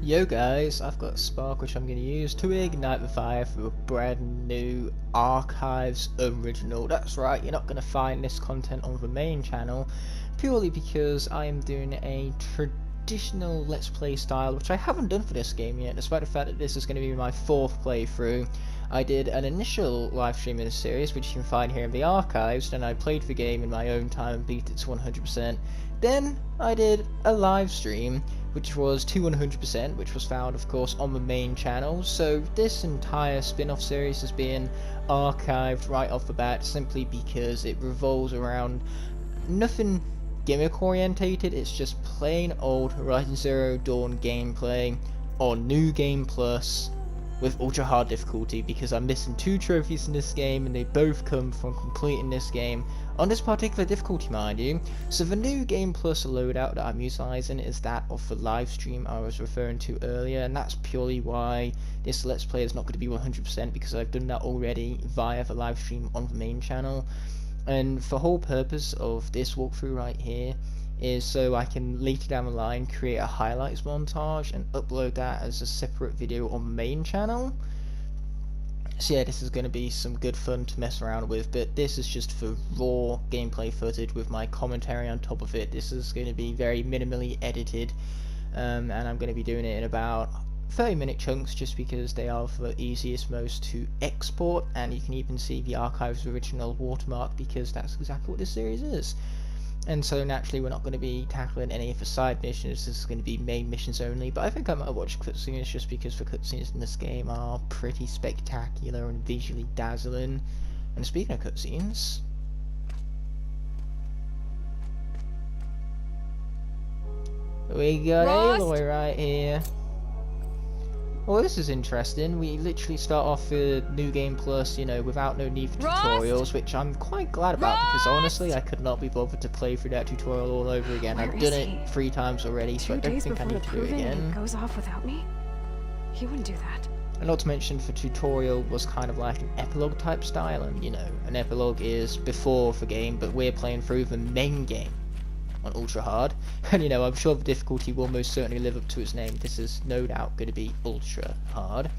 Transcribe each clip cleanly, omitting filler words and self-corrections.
Yo guys, I've got a spark which I'm going to use to ignite the fire for a brand new Archives original. That's right, you're not going to find this content on the main channel purely because I am doing a traditional Let's Play style which I haven't done for this game yet, despite the fact that this is going to be my 4th playthrough. I did an initial live stream in the series which you can find here in the archives, and I played the game in my own time and beat it to 100%. Then I did a live stream which was to 100%, which was found of course on the main channel. So this entire spin-off series has been archived right off the bat simply because it revolves around nothing gimmick orientated. It's just plain old Horizon Zero Dawn gameplay on New Game Plus with ultra hard difficulty, because I'm missing 2 trophies in this game and they both come from completing this game on this particular difficulty, mind you. So the New Game Plus loadout that I'm utilising is that of the live stream I was referring to earlier, and that's purely why this Let's Play is not going to be 100%, because I've done that already via the live stream on the main channel. And the whole purpose of this walkthrough right here is so I can later down the line create a highlights montage and upload that as a separate video on the main channel. So yeah, this is going to be some good fun to mess around with, but this is just for raw gameplay footage with my commentary on top of it. This is going to be very minimally edited, and I'm going to be doing it in about 30-minute chunks just because they are the easiest most to export, and you can even see the Archives original watermark because that's exactly what this series is. And so naturally we're not going to be tackling any of the side missions, this is going to be main missions only, but I think I might watch cutscenes just because the cutscenes in this game are pretty spectacular and visually dazzling. And speaking of cutscenes, we got Aloy right here. Well, this is interesting. We literally start off with New Game Plus, you know, without no need for tutorials, which I'm quite glad about, because honestly I could not be bothered to play through that tutorial all over again. I've done it 3 times already, so I don't think I need to do it again. It goes off without me? He wouldn't do that. And not to mention, the tutorial was kind of like an epilogue type style, and you know, an epilogue is before the game, but we're playing through the main game on ultra hard, and you know, I'm sure the difficulty will most certainly live up to its name. This is no doubt going to be ultra hard.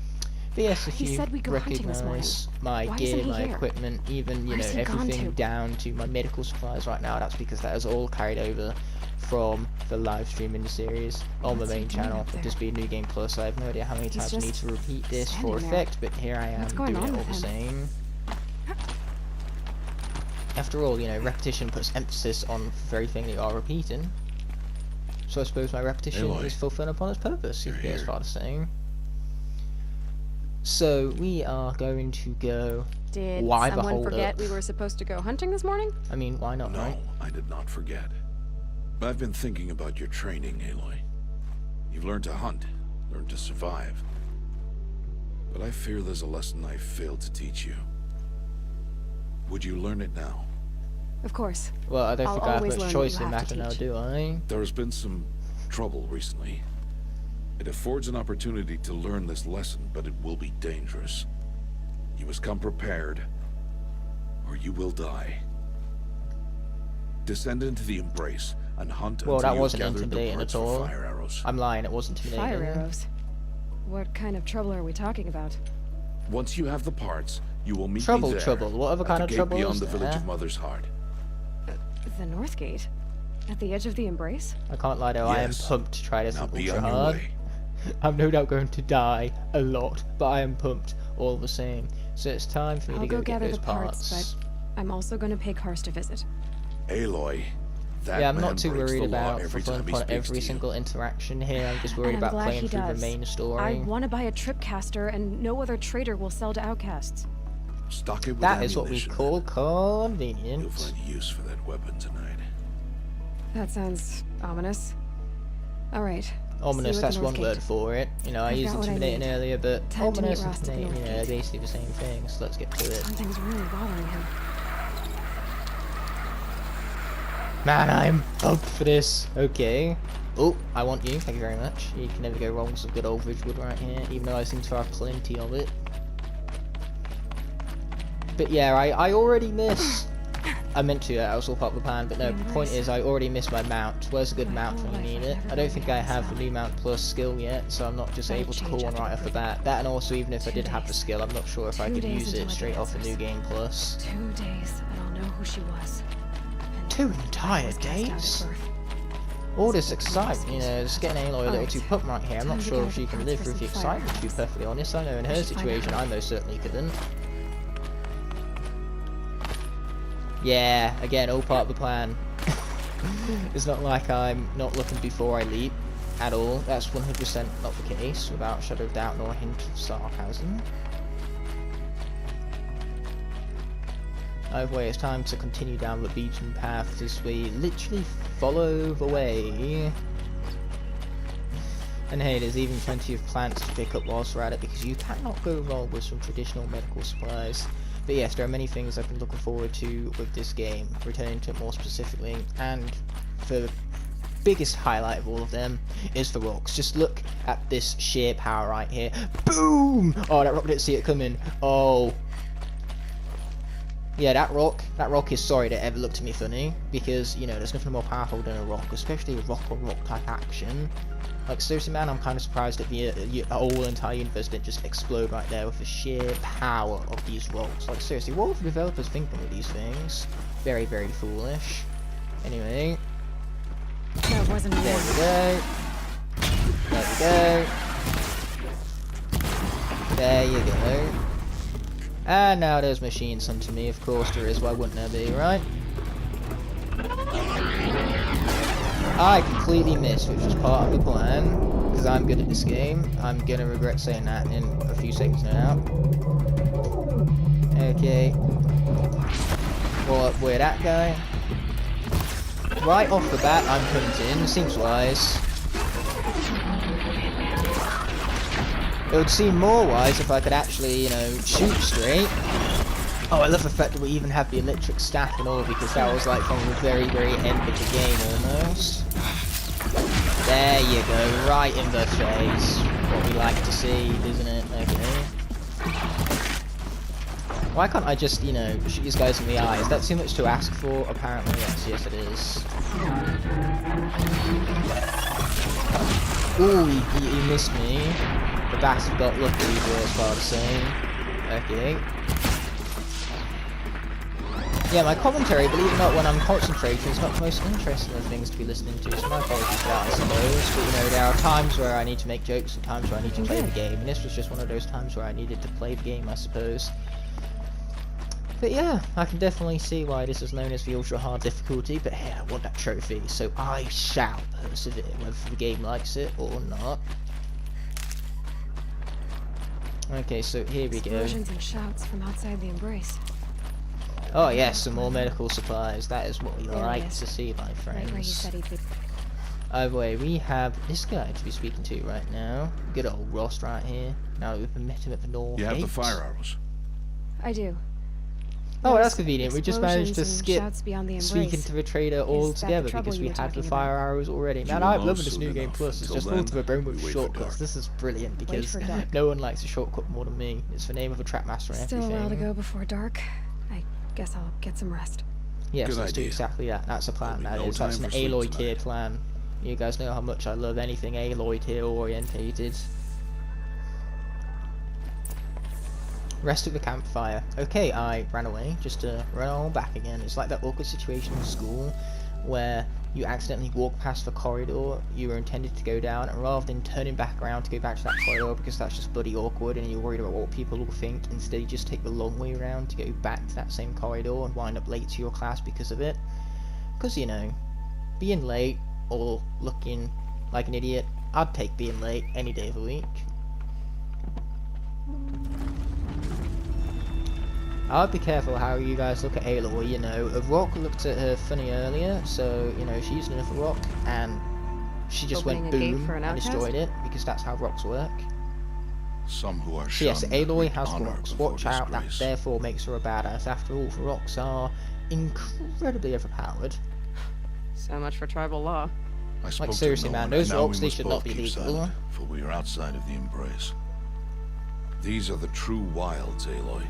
But yes, if you recognise my gear, my equipment, even, you know, everything down to my medical supplies right now, that's because that is all carried over from the live stream in the series on the main channel. With this being New Game Plus, I have no idea how many times I need to repeat this for effect, but here I am doing it all the same. After all, you know, repetition puts emphasis on the very thing that you are repeating. So I suppose my repetition is fulfilling upon its purpose, if as far as saying. So we are going to go. Did why the someone hold forget up? we were supposed to go hunting this morning? I mean, why not, right? No, I did not forget. I've been thinking about your training, Aloy. You've learned to hunt, learned to survive. But I fear there's a lesson I failed to teach you. Would you learn it now? Of course. Well, I don't think I have much choice in that now, do I? There has been some trouble recently. It affords an opportunity to learn this lesson, but it will be dangerous. You must come prepared, or you will die. Descend into the embrace and hunt until that you've wasn't gathered the intimidating parts at for all. fire arrows. I'm lying, it wasn't intimidating. Fire arrows. What kind of trouble are we talking about? Once you have the parts, you will meet Trouble, me there, trouble. What other kind at of the gate trouble beyond is the village there? of Mother's Heart. The North Gate? At the edge of the Embrace? I can't lie though, I am Yes. pumped to try this Now be ultra on your hard. way. I'm no doubt going to die a lot, but I am pumped all the same. So it's time for me I'll to go get gather those the parts, but I'm also going to pay Karst a visit. Aloy, that Yeah, I'm man not too breaks worried the law about every fulfilling time he upon speaks every to you. single interaction here. I'm just worried And I'm about glad playing he through the does. main story. I want to buy a tripcaster, and no other trader will sell to outcasts. Stock it with That is what we ammunition, call then. convenient. You'll find use for that weapon tonight. That sounds ominous. Alright. Ominous, that's one word Gate. for it. You know, I I've used got what I intimidating need. earlier, but Time to meet ominous and Rost at the intimidating, North you know, Gate. they're basically the same thing, so let's get to it. Something's really bothering him. Man, I'm pumped for this. Okay. Oh, I want you, thank you very much. You can never go wrong with some good old Ridgewood right here, even though I seem to have plenty of it. But yeah, I already miss I meant to, that was all part of the plan, but no, the point is I already missed my mount. Where's a good mount when you need it? I don't think I have the new mount plus skill yet, so I'm not just able to call one right off the bat. That, and also even if I did have the skill, I'm not sure if I could use it straight off the new game plus. 2 days, and I'll know who she was. 2 entire days? All this excitement, you know, just getting Aloy a little too pumped right here. I'm not sure if she can live through the excitement, to be perfectly honest. I know in her situation, I most certainly couldn't. Yeah, again, all part of the plan. It's not like I'm not looking before I leap at all. That's 100% not the case, without a shadow of doubt nor a hint of sarcasm. Either way, it's time to continue down the beaten path as we literally follow the way. And hey, there's even plenty of plants to pick up whilst we're at it, because you cannot go wrong with some traditional medical supplies. But yes, there are many things I've been looking forward to with this game, returning to it more specifically, and the biggest highlight of all of them is the rocks. Just look at this sheer power right here. Boom! Oh, that rock didn't see it coming. Oh. Yeah, that rock is sorry to ever look to me funny, because, you know, there's nothing more powerful than a rock, especially a rock-on-rock type action. Like, seriously, man, I'm kind of surprised that the whole entire universe didn't just explode right there with the sheer power of these rocks. Like, seriously, what were the developers thinking with these things? Very, very foolish. Anyway. That wasn't a There we go. There we go. There you go. And now there's machines hunting me, of course there is, why wouldn't there be, right? I completely missed, which was part of the plan, because I'm good at this game. I'm gonna regret saying that in a few seconds now. Okay. Roll up with that guy. Right off the bat, I'm hunting, seems wise. It would seem more wise if I could actually, you know, shoot straight. Oh, I love the fact that we even have the electric staff and all, because that was like from the very, very end of the game almost. There you go, right in the face. What we like to see, isn't it? Okay. Why can't I just, you know, shoot these guys in the eye? Is that too much to ask for? Apparently, yes it is. Ooh, he missed me. The bastard got lucky, as far as saying. Okay. Yeah, my commentary, believe it or not, when I'm concentrating, is not the most interesting of things to be listening to, so my apologies for that, I suppose. But, you know, there are times where I need to make jokes and times where I need to play the game, and this was just one of those times where I needed to play the game, I suppose. But yeah, I can definitely see why this is known as the ultra hard difficulty, but hey, I want that trophy, so I shall persevere, whether the game likes it or not. Okay, so here we go. Explosions and shouts from outside the embrace. Oh yes, some more medical supplies. That is what we like to see, my friends. Either way, we have this guy to be speaking to right now. Good old Rost right here. Now that we've met him at the North You have the Gates. fire arrows. I do. Oh, that's convenient. We just managed to skip speaking speaking to the trader altogether because we had the fire arrows already. Man, I'm loving this new game plus. It's just full to the brim with shortcuts. This is brilliant because no one likes a shortcut more than me. It's the name of a trap master and everything. Still a while to go before dark. I guess I'll get some rest. Yes, let's do exactly that. That's a plan, that is. That's an Aloy tier plan. You guys know how much I love anything Aloy tier orientated. Rest of the campfire. Okay, I ran away just to run all back again. It's like that awkward situation in school where you accidentally walk past the corridor you were intended to go down, and rather than turning back around to go back to that corridor because that's just bloody awkward and you're worried about what people will think, instead you just take the long way around to go back to that same corridor and wind up late to your class because of it. Because, you know, being late or looking like an idiot, I'd take being late any day of the week. I'd be careful how you guys look at Aloy, you know. A rock looked at her funny earlier, so, you know, she used another rock, and she just went boom and destroyed it, because that's how rocks work. Some who are so yes, Aloy has rocks. Watch out, that therefore makes her a badass. After all, the rocks are incredibly overpowered. So much for tribal law. Like, seriously, man, those rocks, they should not be legal. For we are outside of the embrace. These are the true wilds, Aloy.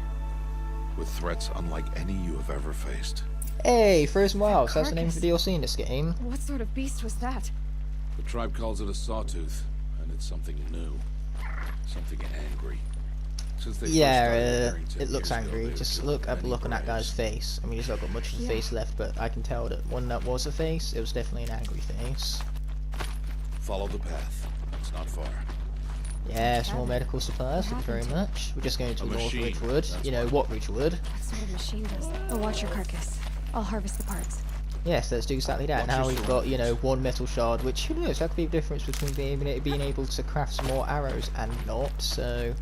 With threats unlike any you have ever faced. Hey, Frozen Wilds, that's the name of Carcass. the DLC in this game. What sort of beast was that? The tribe calls it a sawtooth, and it's something new. Something angry. Since they first started Yeah, at Harrington it looks years ago, angry. they've Just killed look many on that guy's braves. face. I mean, he's not got much of a Yeah. face left, but I can tell that when that was a face, it was definitely an angry face. Follow the path. It's not far. Yeah, some more Cabin. medical supplies, thank you very happened? much. We're just going to A North machine, Ridgewood. that's You know, what Ridgewood? What sort of machine does that? Oh, watch your carcass. I'll harvest the parts. Yes, let's do exactly that. Watch Now your we've got, you know, surroundings. one metal shard, which, who knows, that could be the difference between being able to craft some more arrows and not. So,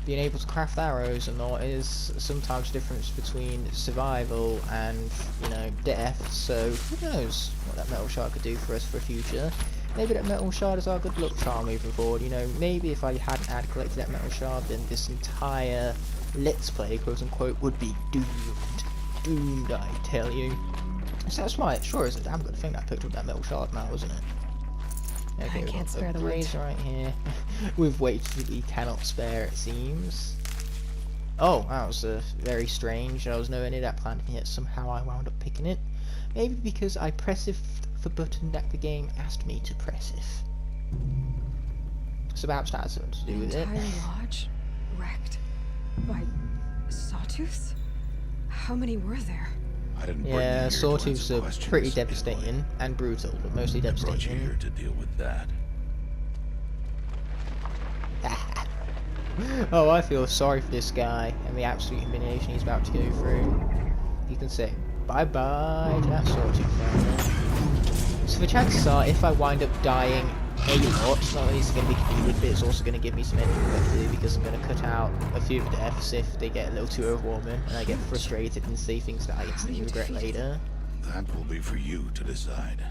being able to craft arrows and not is sometimes the difference between survival and, you know, death. So, who knows what that metal shard could do for us for the future. Maybe that metal shard is our good luck charm moving forward. You know, maybe if I hadn't had collected that metal shard, then this entire Let's Play, quote unquote, would be doomed. Doomed, I tell you. So that's why it sure is a damn good thing I picked up that metal shard now, wasn't it? Okay, I we've can't got spare the wind. blaze right here. With weight that we cannot spare, it seems. Oh, that was very strange. I was nowhere near that plant, and yet somehow I wound up picking it. Maybe because I pressed the button that the game asked me to press it. So perhaps that has something to do with it. Entire lodge wrecked by sawtooths? How many were there? I didn't bring you Yeah, here to sawtooths answer are questions, pretty Aloy. devastating and brutal, but mostly I brought you devastating. here to deal with that. Oh, I feel sorry for this guy and the absolute humiliation he's about to go through. You can say bye-bye to that sawtooth owner. So the chances are, if I wind up dying a lot, not only is it going to be convenient, but it's also going to give me some editing work to do, because I'm going to cut out a few deaths if they get a little too overwhelming, and I get frustrated and say things that I instantly regret later. That will be for you to decide.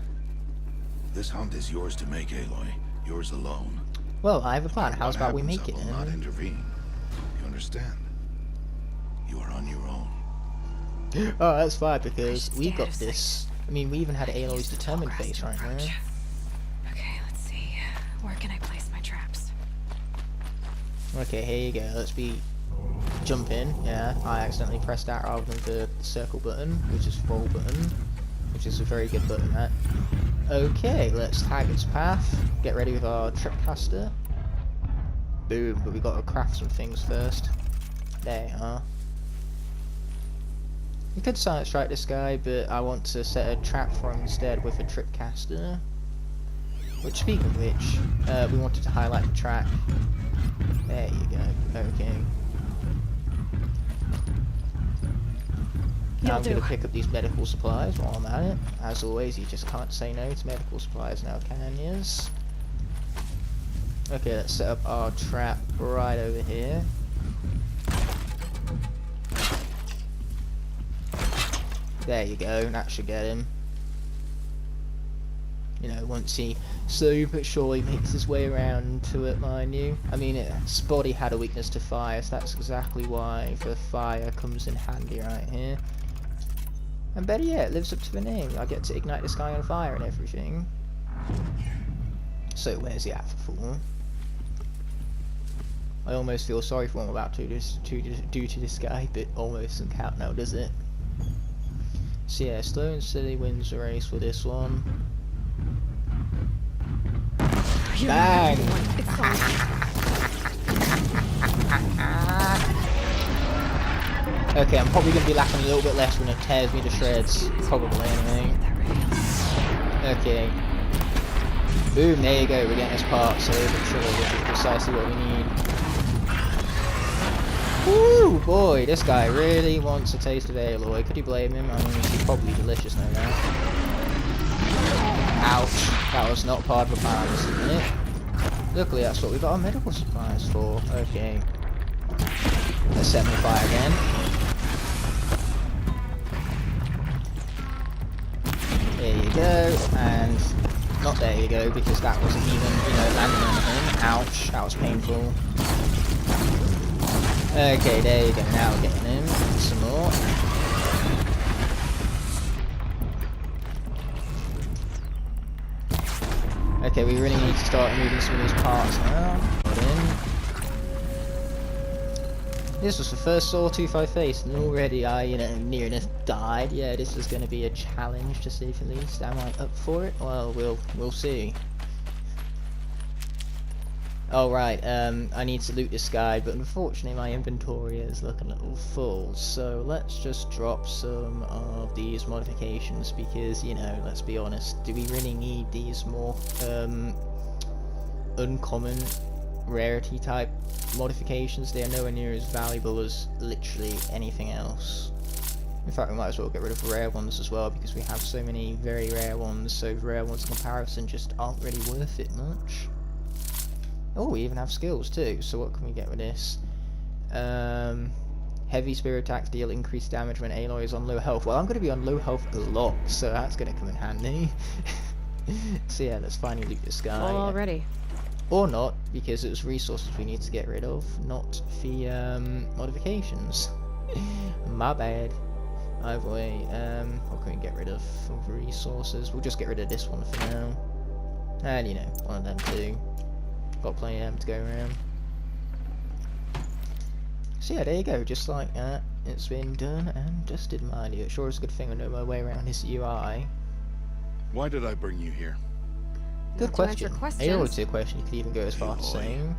This hunt is yours to make, Aloy. Yours alone. Well, I have a plan. What How's about we happens, make it I will not then? intervene. You understand? You are on your own. Oh, that's fine, because we got Status, this. I mean, we even had Aloy's Use the determined tall grass face to right now. approach. Okay, let's see. Where can I place my traps? Okay, here you go. Let's be jumping. Yeah, I accidentally pressed that rather than the circle button, which is roll button, which is a very good button. That. Okay, let's tag its path. Get ready with our tripcaster. Boom! But we got to craft some things first. There you are. We could silent strike this guy, but I want to set a trap for him instead with a tripcaster. Which, speaking of which, we wanted to highlight the track. There you go. Okay. Now I'm going to pick up these medical supplies while I'm at it. As always, you just can't say no to medical supplies now, can yous? Okay, let's set up our trap right over here. There you go, that should get him. You know, once he slowly but surely makes his way around to it, mind you. I mean, its body had a weakness to fire, so that's exactly why the fire comes in handy right here. And better yet, it lives up to the name. I get to ignite this guy on fire and everything. So where's the for? I almost feel sorry for what I'm about to do to this guy, but almost doesn't count now, does it? So yeah, slow and steady wins the race for this one. Bang! It's solid. Okay, I'm probably going to be lacking a little bit less when it tears me to shreds. Probably, anyway. Okay. Boom, there you go, we're getting this part, so which is precisely what we need. Woo, boy, this guy really wants a taste of Aloy. Could you blame him? I mean, he's probably delicious, no doubt. Ouch, that was not part of the plan, isn't it? Luckily, that's what we got our medical supplies for. Okay. Let's set him on fire again. There you go, and not there you go, because that wasn't even, you know, landing on him. Ouch, that was painful. Okay, there you go, now we're getting him. Some more. Okay, we really need to start moving some of these parts now. Put in. This was the first sawtooth I faced, and already I, near enough died. Yeah, this is going to be a challenge to say the least. Am I up for it? Well, we'll see. Oh right, I need to loot this guy, but unfortunately my inventory is looking a little full. So let's just drop some of these modifications because, let's be honest, do we really need these more uncommon rarity type modifications? They are nowhere near as valuable as literally anything else. In fact, we might as well get rid of rare ones as well because we have so many very rare ones, so rare ones in comparison just aren't really worth it much. Oh, we even have skills too, so what can we get with this? Heavy spear attacks deal increased damage when Aloy is on low health. Well, I'm going to be on low health a lot, so that's going to come in handy. So yeah, let's finally loot this guy. Already. Or not, because it's resources we need to get rid of, not the modifications. My bad. Either way, what can we get rid of resources? We'll just get rid of this one for now. And one of them too. Got plenty of them to go around. So yeah, there you go, just like that. It's been done and dusted, mind you. It sure is a good thing I know my way around this UI. Why did I bring you here? Good question. Aloy to a question you could even go as far as Aloy. saying.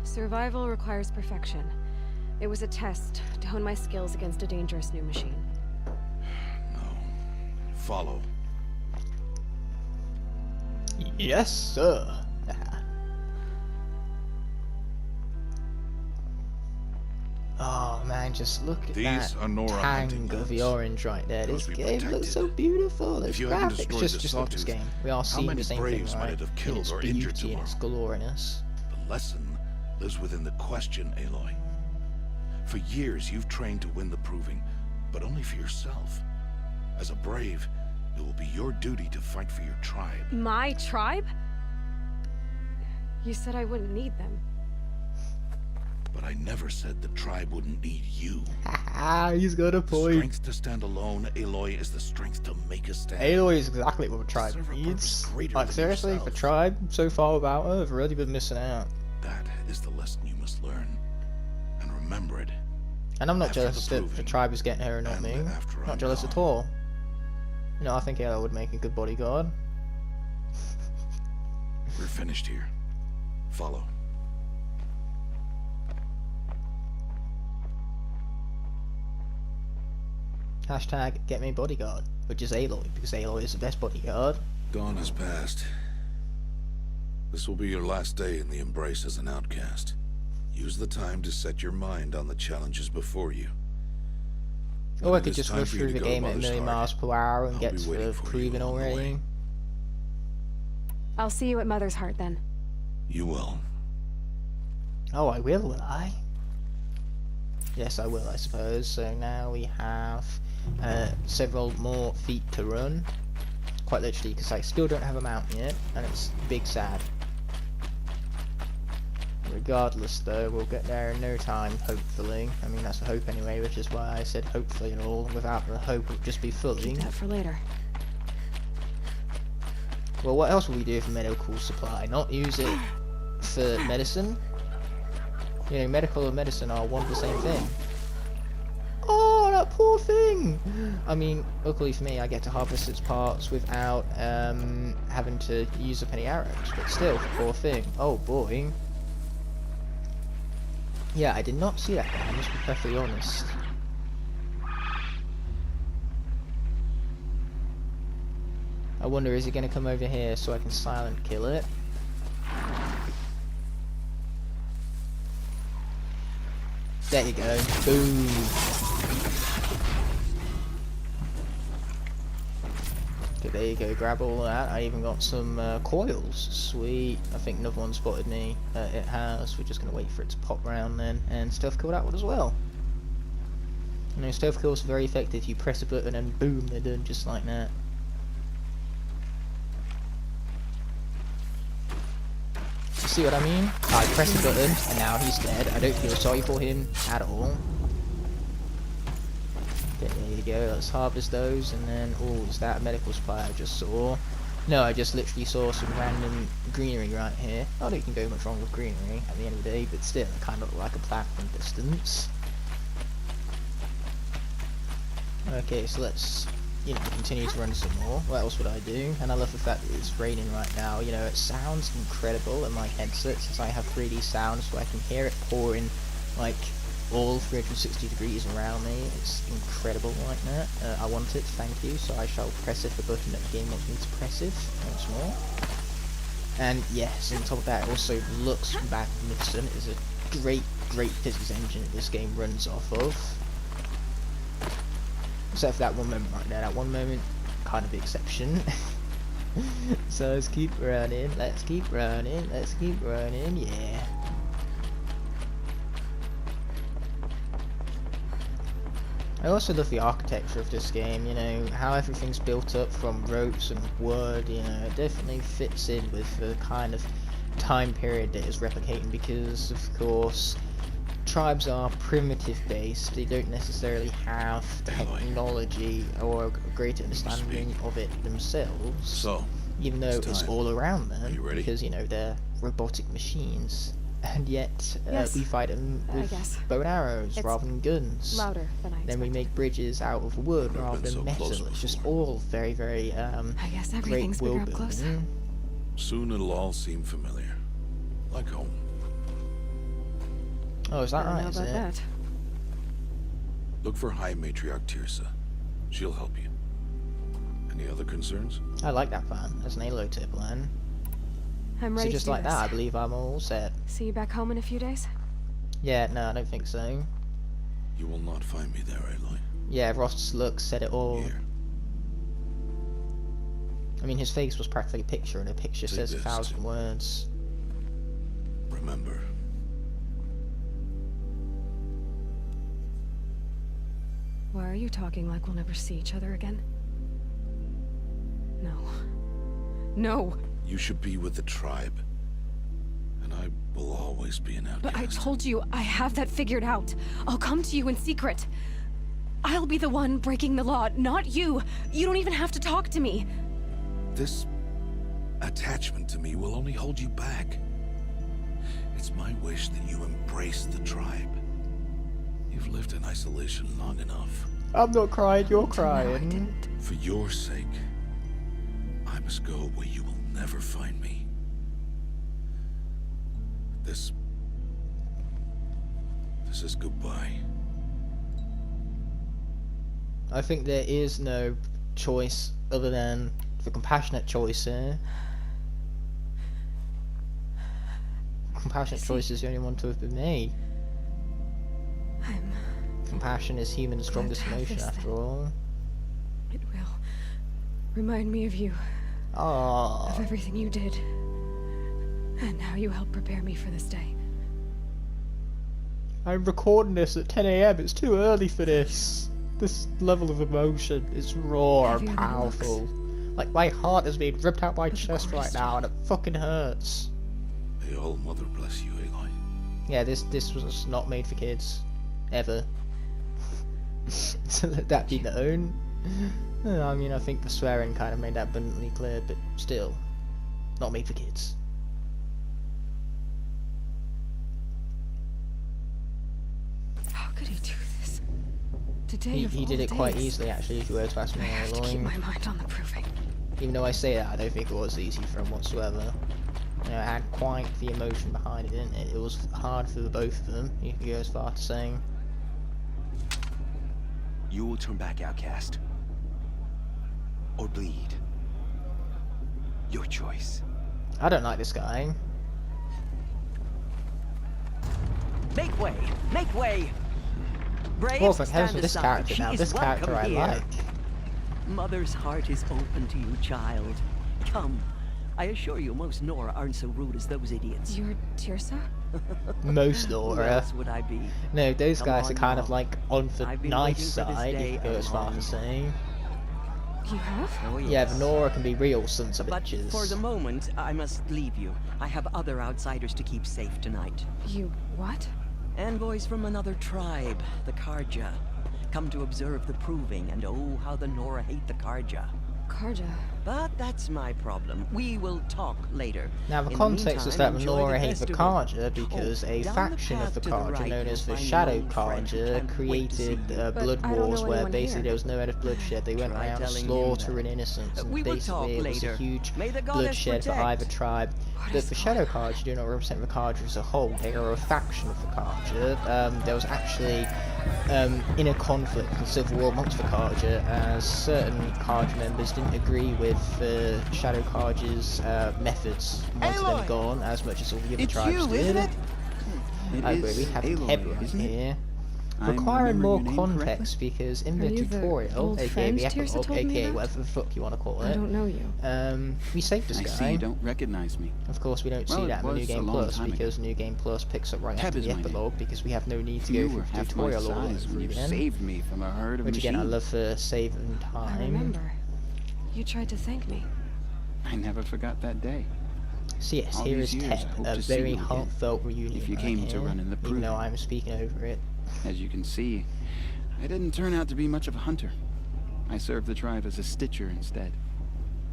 Survival requires perfection. It was a test to hone my skills against a dangerous new machine. No. Follow. Yes, sir. Oh man, just look at These that are Nora hunting tang of the grounds. orange right there. This Must be game looks so protected. beautiful. Those If you hadn't graphics, destroyed just the look at this sawtooth, game. We are how seeing many the same braves thing, might right? it have In killed its or injured beauty and its gloriness. The lesson lives within the question, Aloy. For years, you've trained to win the proving, but only for yourself. As a brave, it will be your duty to fight for your tribe. My tribe? You said I wouldn't need them. But I never said the tribe wouldn't need you. Haha, he's got a The point. strength to stand alone, Aloy, is the strength to make a stand. Aloy is exactly what a tribe Serve a needs. purpose greater Like than seriously, yourself. for tribe, so far without her, I've really been missing out. That is the lesson you must learn. And remember it. And I'm not After jealous the that the proving, tribe is getting her and not and me. after Not I'm jealous gone. at all. I think Aloy would make a good bodyguard. We're finished here. Follow. Hashtag get me bodyguard, which is Aloy, because Aloy is the best bodyguard. Dawn has passed. This will be your last day in the Embrace as an outcast. Use the time to set your mind on the challenges before you. Or When I it could is just time rush for you through to the go to game at a Mother's million Heart, miles per hour and I'll get be to waiting the for you proving along the already. way. I'll see you at Mother's Heart then. You will. Oh, I will I? Yes, I will, I suppose. So now we have several more feet to run. Quite literally, because I still don't have a mount yet, and it's big sad. Regardless, though, we'll get there in no time, hopefully. I mean, that's a hope anyway, which is why I said hopefully and all. Without the hope, it would just be fully. Keep that for later. Well, what else will we do for medical supply? Not use it for medicine? Medical and medicine are one and the same thing. Oh, that poor thing! I mean, luckily for me, I get to harvest its parts without having to use up any arrows. But still, poor thing. Oh boy. Yeah, I did not see that one, I must be perfectly honest. I wonder, is he going to come over here so I can silent kill it? There you go. Boom. Okay, there you go. Grab all of that. I even got some coils. Sweet. I think another one spotted me. It has. We're just going to wait for it to pop round then. And stealth kill that one as well. Stealth kills are very effective. You press a button and boom, they're done just like that. You see what I mean? I press the button and now he's dead. I don't feel sorry for him at all. Okay, there you go. Let's harvest those and then, oh, is that a medical supply I just saw? No, I just literally saw some random greenery right here. I don't think you can go much wrong with greenery at the end of the day, but still, it kind of looked like a plant from distance. Okay, so let's, you know, continue to run some more. What else would I do? And I love the fact that it's raining right now. You know, it sounds incredible in my headset since I have 3D sound, so I can hear it pouring like all 360 degrees around me. It's incredible like that. I want it, thank you, so I shall press it, the button that the game wants me to press it once more. And yes, on top of that, it also looks magnificent. It's a great physics engine that this game runs off of. Except for that one moment right there, that one moment, kind of the exception. So let's keep running, let's keep running, let's keep running, yeah. I also love the architecture of this game, you know, how everything's built up from ropes and wood, you know, it definitely fits in with the kind of time period that is replicating because, of course, tribes are primitive based, they don't necessarily have technology or a great understanding of it themselves, So, even though it's all around them, you ready? because, you know, they're robotic machines. And yet, Yes, we fight them I with guess. bow and arrows It's rather than guns. Louder than I Then we expected. make bridges out of wood Never rather been than so metal. close It's just before. all very, very I guess great everything's bigger world up close. building. soon it'll all seem familiar. Like home. Oh, is that I don't right? know Is about it? that. Look for High Matriarch Tirsa. She'll help you. Any other concerns? I like that plan. That's an Halo tip plan. I'm ready So just to do like this. that, I believe I'm all set. See you back home in a few days? Yeah, no, I don't think so. You will not find me there, Aloy. Yeah, Ross's look said it all. Here. I mean, his face was practically a picture, and a picture Take says this. 1,000 words. Remember. Why are you talking like we'll never see each other again? No. No! You should be with the tribe. And I will always be an outcast. But I told you, I have that figured out. I'll come to you in secret. I'll be the one breaking the law, not you. You don't even have to talk to me. This attachment to me will only hold you back. It's my wish that you embrace the tribe. You've lived in isolation long enough. I'm not crying, you're No, I crying. didn't. For your sake, I must go where you will never find me. This is goodbye. I think there is no choice other than the compassionate choice here. Compassionate See. choice is the only one to have been made. I'm... Compassion is human's strongest have emotion, this after thing. all. It will remind me of you, of Ah, everything you did, and how you helped prepare me for this day. I'm recording this at 10 AM. It's too early for this. This level of emotion is raw and Heavier than it powerful. Like, my heart is being ripped out my But the chest core right is now, and it fucking hurts. May all Mother bless you, Aloy. Yeah, this was not made for kids. Ever. So let that be known. I mean, I think the swearing kind of made that abundantly clear, but still, not made for kids. How could he do this? Today He of did all it quite days. easily, actually, if you were to ask me I all have to keep along. my mind on the proving. Even though I say that, I don't think it was easy for him whatsoever. You know, it had quite the emotion behind it, didn't it? It was hard for the both of them, you could go as far to saying. You will turn back, outcast. Or bleed. Your choice. I don't like this guy. Make way! Make way! Braves, Well, for stand heaven, this aside. character She now, is this character I welcome here. like. Mother's heart is open to you, child. Come. I assure you, most Nora aren't so rude as those idiots. You're Tirsa? Most Who Nora. else would I be? No, those Come guys are on kind now. of like on the I've been nice waiting for this side, day you could go a as far long as saying. You have? Oh, yes. Yeah, the Nora can be real sons of But bitches. for the moment, I must leave you. I have other outsiders to keep safe tonight. You what? Envoys from another tribe, the Karja. Come to observe the proving, and oh, how the Nora hate the Karja. Karja. But that's my problem. We will talk later. Now, the In context is meantime, that enjoy Nora the hates the festival. Carja because a down the faction of path the to the Carja, right, known you'll as the find an Shadow old friend who Carja, can't wait to see created you. blood I don't wars know where anyone basically here. there was no end of bloodshed. They went Try around telling him slaughtering that. innocents, and We will talk basically it was a later. huge May the goddess bloodshed for protect. either tribe. But is the going Shadow Carja do not represent the Carja as a whole. They are a faction of the Carja. There was actually inner conflict and civil war amongst the Carja, as certain Carja members didn't agree with the Shadow Carja's methods and wanted them gone as much as all the other tribes did. It I agree, we is have Aloy, Teb right isn't it? here. I'm Requiring more remembering your name context because in the Are you the tutorial, old aka friend the Tirsa epilogue, told me aka about? whatever the fuck you want to call I it, don't know you. we saved this I guy. see you don't recognize me. Of course, we don't Well, see it that in the New was a Game long Plus time ago. because New Game Plus picks up right Teb after is the my name. epilogue because we have no need to go You through were the half my tutorial all size over when you again. saved me from a herd of Which again, I machines. love for saving time. I remember. You tried to thank me. I never forgot that day. So yes, All here these is years, I Teb, hope a to see very you again, heartfelt reunion if you right came to here, run in the even though proving. I'm speaking over it. As you can see, I didn't turn out to be much of a hunter. I served the tribe as a stitcher instead,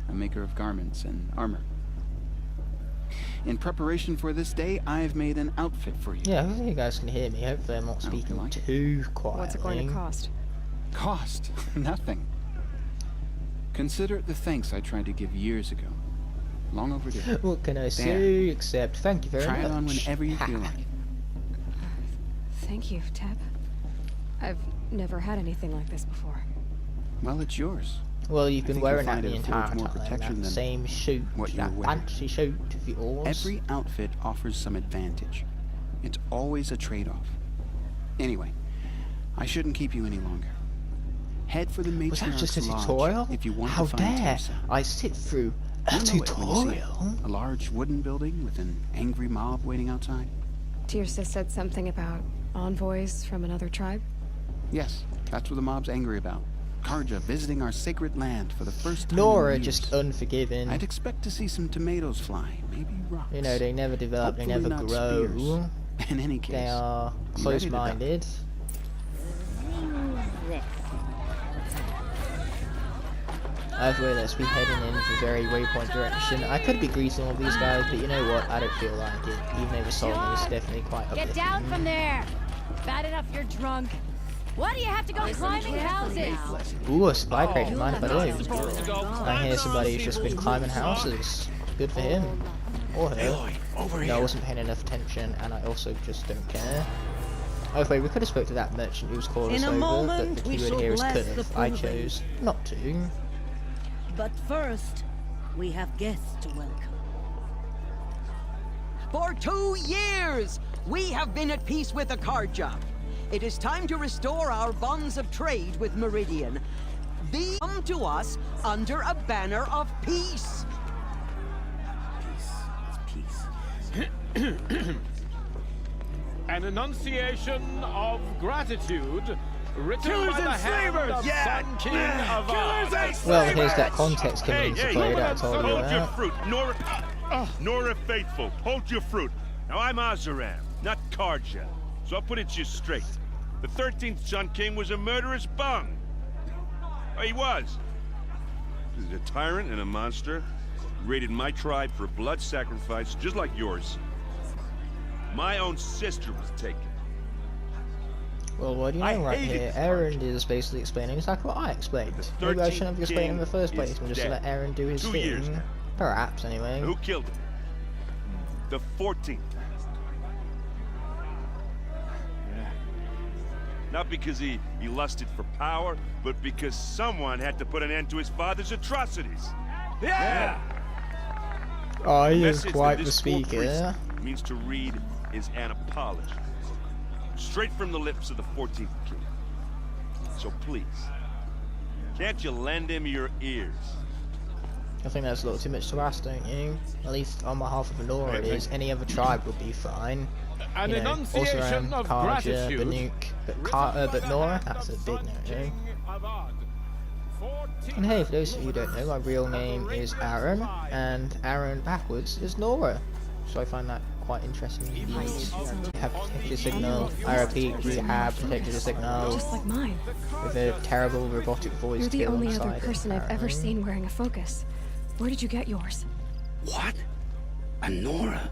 a maker of garments and armor. In preparation for this day, I've made an outfit for you. Yeah, hopefully you guys can hear me. Hopefully I'm not I hope you speaking like it. too quietly. What's it going to cost? Cost? Nothing. Consider it the thanks I tried to give years ago. Long overdue. What can I say except thank you very Try much. it on whenever you feel like it. Thank you, Teb. I've never had anything like this before. Well, it's yours. Well, you've I been think wearing you'll that find the it entire affords more time, protection that than same suit, what you that were wearing. fancy suit of yours. Every outfit offers some advantage. It's always a trade-off. Anyway, I shouldn't keep you any longer. Head for the Was that just a Matriarch's Lodge tutorial? if you want How to find dare Tirsa. I sit through a You'll know it when you see it. tutorial? A large wooden building with an angry mob waiting outside. Tirsa said something about envoys from another tribe. Yes, that's what the mob's angry about. Carja visiting our sacred land for the first time Nora in years. just unforgiving. I'd expect to see some tomatoes fly, maybe rocks. You know, they never develop, they Hopefully never not grow. spears. In any case, They are you ready to duck? close-minded. Either way, let's be heading in the very waypoint direction. I could be greasing all these guys, but you know what? I don't feel like it. Even though the song is definitely quite uplifting. Get down from there! Bad enough you're drunk. Why do you have to go climbing houses? Ooh, a supply crate, mind if I do? I hear somebody who's just been climbing houses. Good for him. Or her. No, I wasn't paying enough attention, and I also just don't care. Oh, wait, we could have spoke to that merchant who was calling us In a over, moment, but the we keyword shall here is bless could the have. I proving. chose not to. But first, we have guests to welcome. For 2 years, we have been at peace with the Carja. It is time to restore our bonds of trade with Meridian. These come to us under a banner of peace. An enunciation of gratitude written by the hand of Sun King of Oz. Well, here's that context coming Hey, into hey, play hold that I on, told you hold about. Fruit, Nora Faithful, hold your fruit. Now I'm Azaram, not Carja, so I'll put it to you straight. The 13th Sun King was a murderous bung. Oh, he was. He's a tyrant and a monster. Raided my tribe for a blood sacrifice, just like yours. My own sister was taken. Well, what do you I know right hated here? Carja. Aaron is basically explaining exactly what I explained. Maybe I shouldn't have 13th explained in the first king place and just is let Aaron do his 2 thing. years now. Perhaps, anyway. Who killed him? The 14th. Not because he lusted for power, but because someone had to put an end to his father's atrocities. Yeah! Oh, he is Message quite that the this poor speaker. priest means to read is an apology. Straight from the lips of the 14th king. So please, can't you lend him your ears? I think that's a little too much to ask, don't you? At least on behalf of Nora it is. Any other tribe would be fine. An You know, enunciation Osram, of Carja, gratitude. Banuk, but Nora, that's a big no-no. And hey, for those of you who don't know, my real name is Aaron, and Aaron backwards is Nora. So I find that quite interesting indeed. We have protected signal, I repeat, we have protected a signal Just like mine. with a terrible robotic voice You're the kill only other inside it, person I've ever apparently. seen wearing a focus. Where did you get yours? What? A Nora?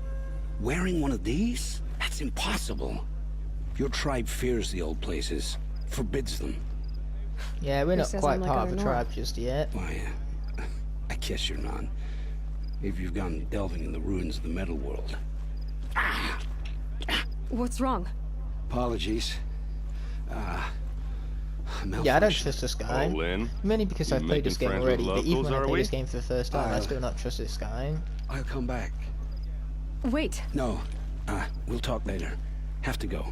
Wearing one of these? That's impossible. Your tribe fears the old places, forbids them. Yeah, we're not says quite I'm like part of other the Nora? tribe just yet. Why, I guess you're not. If you've gone delving in the ruins of the metal world. What's wrong? Apologies. Yeah, I don't trust this guy. Oh, Lynn. Mainly because I've played this game making friends already, with but even locals, when I are play we? this game for the first time, I still not trust this guy. I'll come back. Wait. No, we'll talk later. Have to go.